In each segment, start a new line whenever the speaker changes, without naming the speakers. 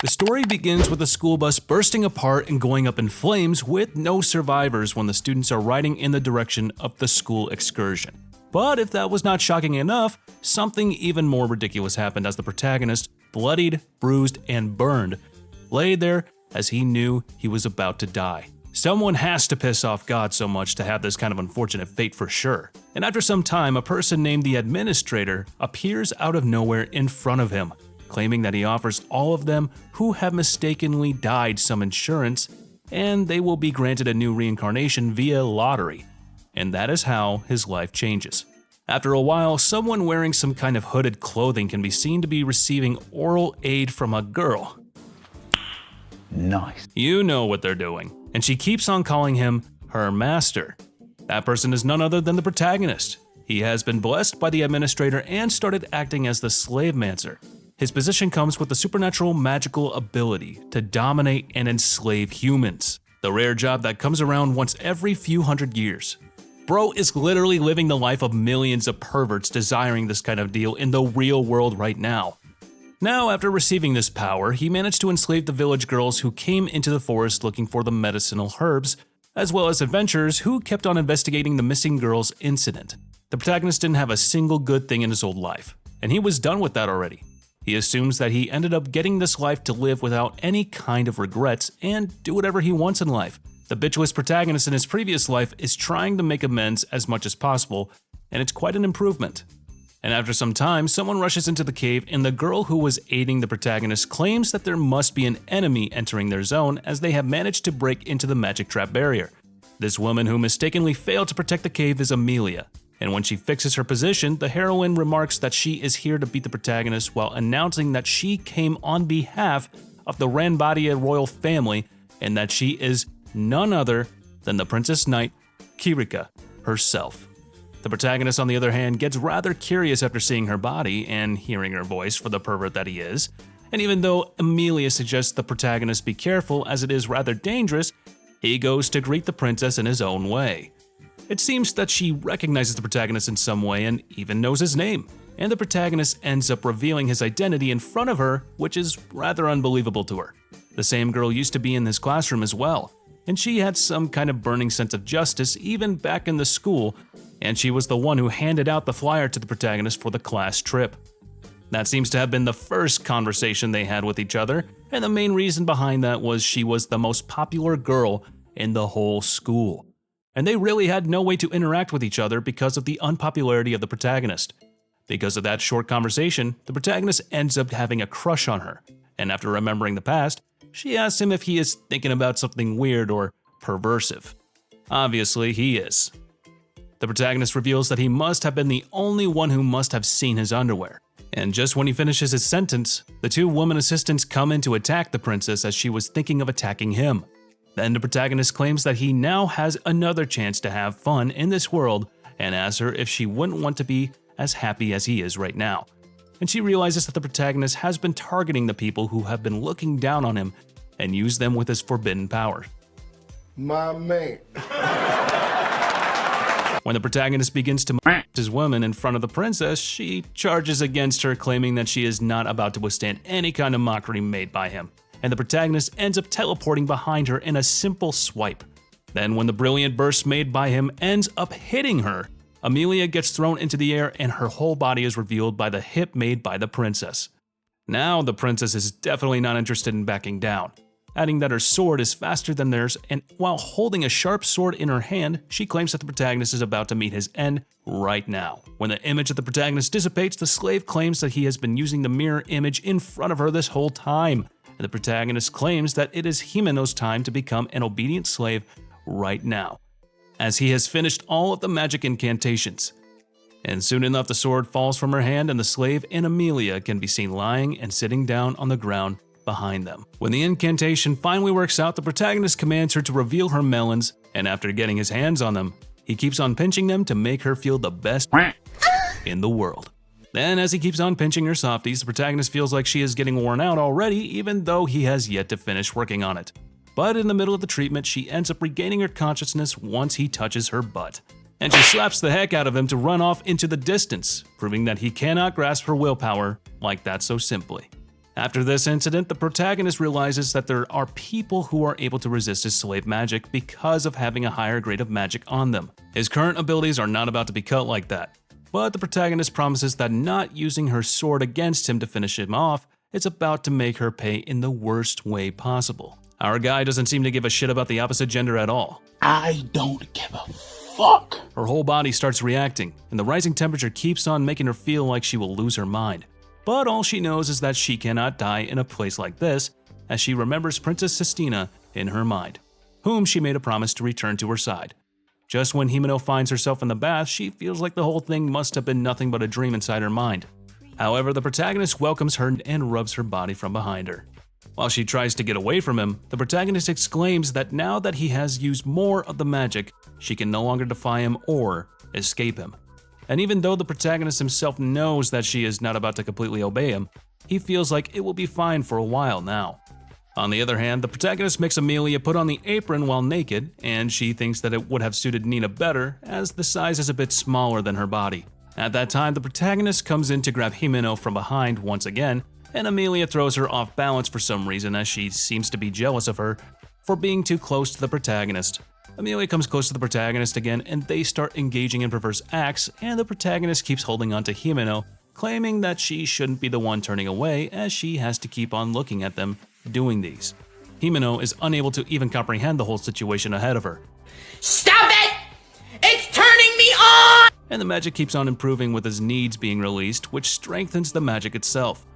The story begins with a school bus bursting apart and going up in flames with no survivors when the students are riding in the direction of the school excursion. But if that was not shocking enough, something even more ridiculous happened as the protagonist, bloodied, bruised, and burned, lay there as he knew he was about to die. Someone has to piss off God so much to have this kind of unfortunate fate for sure. And after some time, a person named the administrator appears out of nowhere in front of him, claiming that he offers all of them who have mistakenly died some insurance, and they will be granted a new reincarnation via lottery. And that is how his life changes. After a while, someone wearing some kind of hooded clothing can be seen to be receiving oral aid from a girl.
Nice.
You know what they're doing. And she keeps on calling him her master. That person is none other than the protagonist. He has been blessed by the administrator and started acting as the slave mancer. His position comes with the supernatural magical ability to dominate and enslave humans, the rare job that comes around once every few hundred years. Bro is literally living the life of millions of perverts desiring this kind of deal in the real world right now. Now, after receiving this power, he managed to enslave the village girls who came into the forest looking for the medicinal herbs, as well as adventurers who kept on investigating the missing girls incident. The protagonist didn't have a single good thing in his old life, and he was done with that already. He assumes that he ended up getting this life to live without any kind of regrets and do whatever he wants in life. The bitchless protagonist in his previous life is trying to make amends as much as possible, and it's quite an improvement. And after some time, someone rushes into the cave and the girl who was aiding the protagonist claims that there must be an enemy entering their zone as they have managed to break into the magic trap barrier. This woman who mistakenly failed to protect the cave is Amelia. And when she fixes her position, the heroine remarks that she is here to beat the protagonist while announcing that she came on behalf of the Ranbadia royal family and that she is none other than the Princess Knight, Kirika, herself. The protagonist, on the other hand, gets rather curious after seeing her body and hearing her voice for the pervert that he is. And even though Amelia suggests the protagonist be careful as it is rather dangerous, he goes to greet the princess in his own way. It seems that she recognizes the protagonist in some way and even knows his name, and the protagonist ends up revealing his identity in front of her, which is rather unbelievable to her. The same girl used to be in this classroom as well, and she had some kind of burning sense of justice even back in the school, and she was the one who handed out the flyer to the protagonist for the class trip. That seems to have been the first conversation they had with each other, and the main reason behind that was she was the most popular girl in the whole school. And they really had no way to interact with each other because of the unpopularity of the protagonist. Because of that short conversation, the protagonist ends up having a crush on her, and after remembering the past, she asks him if he is thinking about something weird or perversive. Obviously, he is. The protagonist reveals that he must have been the only one who must have seen his underwear. And just when he finishes his sentence, the two woman assistants come in to attack the princess as she was thinking of attacking him. Then the protagonist claims that he now has another chance to have fun in this world and asks her if she wouldn't want to be as happy as he is right now. And she realizes that the protagonist has been targeting the people who have been looking down on him and used them with his forbidden power.
My man.
When the protagonist begins to mock his woman in front of the princess, she charges against her, claiming that she is not about to withstand any kind of mockery made by him. And the protagonist ends up teleporting behind her in a simple swipe. Then when the brilliant burst made by him ends up hitting her, Amelia gets thrown into the air and her whole body is revealed by the hip made by the princess. Now the princess is definitely not interested in backing down, adding that her sword is faster than theirs, and while holding a sharp sword in her hand, she claims that the protagonist is about to meet his end right now. When the image of the protagonist dissipates, the slave claims that he has been using the mirror image in front of her this whole time. And the protagonist claims that it is Himeno's time to become an obedient slave right now, as he has finished all of the magic incantations. And soon enough the sword falls from her hand and the slave and Amelia can be seen lying and sitting down on the ground behind them. When the incantation finally works out, the protagonist commands her to reveal her melons, and after getting his hands on them, he keeps on pinching them to make her feel the best in the world. Then, as he keeps on pinching her softies, the protagonist feels like she is getting worn out already, even though he has yet to finish working on it. But in the middle of the treatment, she ends up regaining her consciousness once he touches her butt. And she slaps the heck out of him to run off into the distance, proving that he cannot grasp her willpower like that so simply. After this incident, the protagonist realizes that there are people who are able to resist his slave magic because of having a higher grade of magic on them. His current abilities are not about to be cut like that, but the protagonist promises that not using her sword against him to finish him off is about to make her pay in the worst way possible. Our guy doesn't seem to give a shit about the opposite gender at all.
I don't give a fuck.
Her whole body starts reacting, and the rising temperature keeps on making her feel like she will lose her mind. But all she knows is that she cannot die in a place like this, as she remembers Princess Sistina in her mind, whom she made a promise to return to her side. Just when Himeno finds herself in the bath, she feels like the whole thing must have been nothing but a dream inside her mind. However, the protagonist welcomes her and rubs her body from behind her. While she tries to get away from him, the protagonist exclaims that now that he has used more of the magic, she can no longer defy him or escape him. And even though the protagonist himself knows that she is not about to completely obey him, he feels like it will be fine for a while now. On the other hand, the protagonist makes Amelia put on the apron while naked, and she thinks that it would have suited Nina better as the size is a bit smaller than her body. At that time, the protagonist comes in to grab Himeno from behind once again, and Amelia throws her off balance for some reason as she seems to be jealous of her for being too close to the protagonist. Amelia comes close to the protagonist again and they start engaging in perverse acts, and the protagonist keeps holding on to Himeno, claiming that she shouldn't be the one turning away as she has to keep on looking at them doing these. Himeno is unable to even comprehend the whole situation ahead of her.
Stop it! It's turning me on!
And the magic keeps on improving with his needs being released, which strengthens the magic itself.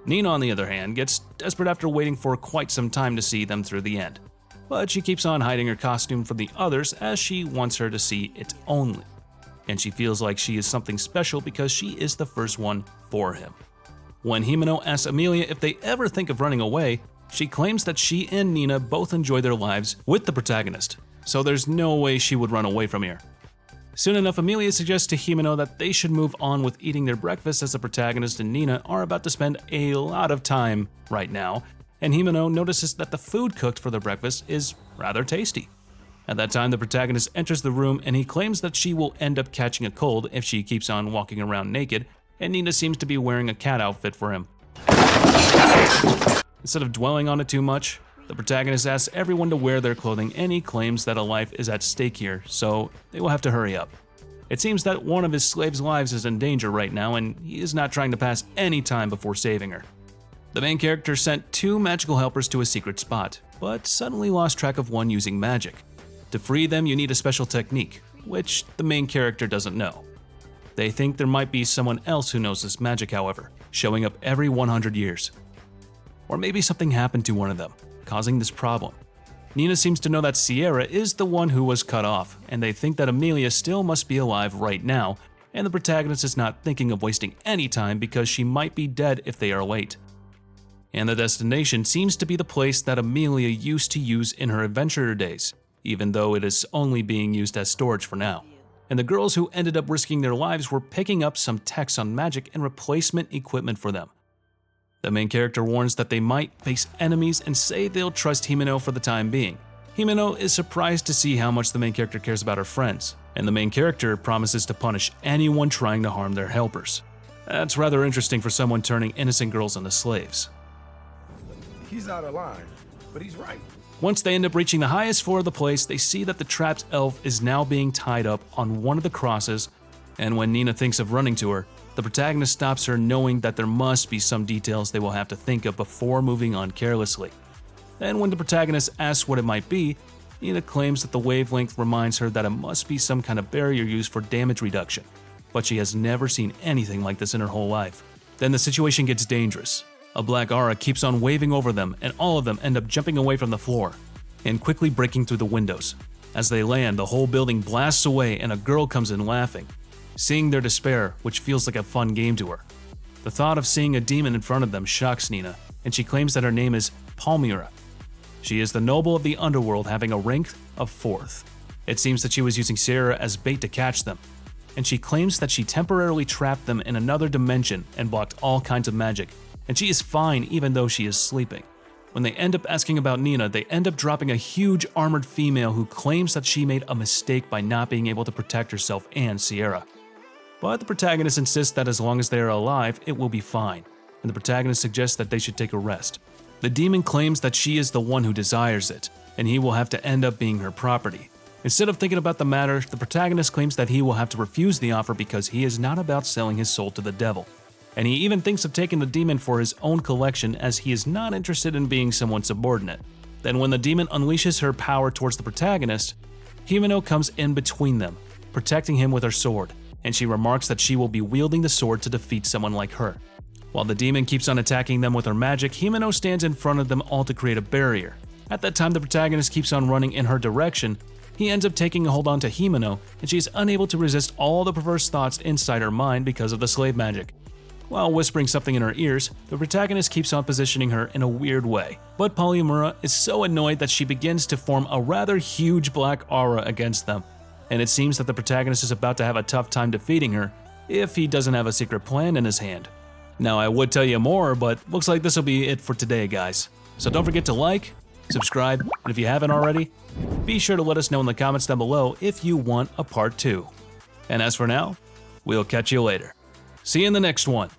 Nina, on the other hand, gets desperate after waiting for quite some time to see them through the end. But she keeps on hiding her costume from the others as she wants her to see it only. And she feels like she is something special because she is the first one for him. When Himeno asks Amelia if they ever think of running away, she claims that she and Nina both enjoy their lives with the protagonist, so there's no way she would run away from here. Soon enough, Amelia suggests to Himeno that they should move on with eating their breakfast as the protagonist and Nina are about to spend a lot of time right now, and Himeno notices that the food cooked for their breakfast is rather tasty. At that time, the protagonist enters the room and he claims that she will end up catching a cold if she keeps on walking around naked, and Nina seems to be wearing a cat outfit for him. Instead of dwelling on it too much, the protagonist asks everyone to wear their clothing and he claims that a life is at stake here, so they will have to hurry up. It seems that one of his slaves' lives is in danger right now and he is not trying to pass any time before saving her. The main character sent 2 magical helpers to a secret spot, but suddenly lost track of one using magic. To free them, you need a special technique, which the main character doesn't know. They think there might be someone else who knows this magic, however, showing up every 100 years. Or maybe something happened to one of them, causing this problem. Nina seems to know that Sierra is the one who was cut off, and they think that Amelia still must be alive right now, and the protagonist is not thinking of wasting any time because she might be dead if they are late. And the destination seems to be the place that Amelia used to use in her adventurer days, even though it is only being used as storage for now. And the girls who ended up risking their lives were picking up some texts on magic and replacement equipment for them. The main character warns that they might face enemies and say they'll trust Himeno for the time being. Himeno is surprised to see how much the main character cares about her friends, and the main character promises to punish anyone trying to harm their helpers. That's rather interesting for someone turning innocent girls into slaves.
He's out of line, but he's right.
Once they end up reaching the highest floor of the place, they see that the trapped elf is now being tied up on one of the crosses, and when Nina thinks of running to her, the protagonist stops her knowing that there must be some details they will have to think of before moving on carelessly. Then when the protagonist asks what it might be, Nina claims that the wavelength reminds her that it must be some kind of barrier used for damage reduction, but she has never seen anything like this in her whole life. Then the situation gets dangerous. A black aura keeps on waving over them and all of them end up jumping away from the floor and quickly breaking through the windows. As they land, the whole building blasts away and a girl comes in laughing, seeing their despair, which feels like a fun game to her. The thought of seeing a demon in front of them shocks Nina, and she claims that her name is Palmyra. She is the noble of the underworld having a rank of 4th. It seems that she was using Sierra as bait to catch them, and she claims that she temporarily trapped them in another dimension and blocked all kinds of magic, and she is fine even though she is sleeping. When they end up asking about Nina, they end up dropping a huge armored female who claims that she made a mistake by not being able to protect herself and Sierra. But the protagonist insists that as long as they are alive, it will be fine, and the protagonist suggests that they should take a rest. The demon claims that she is the one who desires it, and he will have to end up being her property. Instead of thinking about the matter, the protagonist claims that he will have to refuse the offer because he is not about selling his soul to the devil. And he even thinks of taking the demon for his own collection as he is not interested in being someone's subordinate. Then when the demon unleashes her power towards the protagonist, Himeno comes in between them, protecting him with her sword, and she remarks that she will be wielding the sword to defeat someone like her. While the demon keeps on attacking them with her magic, Himeno stands in front of them all to create a barrier. At that time, the protagonist keeps on running in her direction. He ends up taking a hold on to Himeno, and she is unable to resist all the perverse thoughts inside her mind because of the slave magic. While whispering something in her ears, the protagonist keeps on positioning her in a weird way. But Polyamura is so annoyed that she begins to form a rather huge black aura against them, and it seems that the protagonist is about to have a tough time defeating her if he doesn't have a secret plan in his hand. Now, I would tell you more, but looks like this will be it for today, guys. So don't forget to like, subscribe, and if you haven't already, be sure to let us know in the comments down below if you want a part 2. And as for now, we'll catch you later. See you in the next one.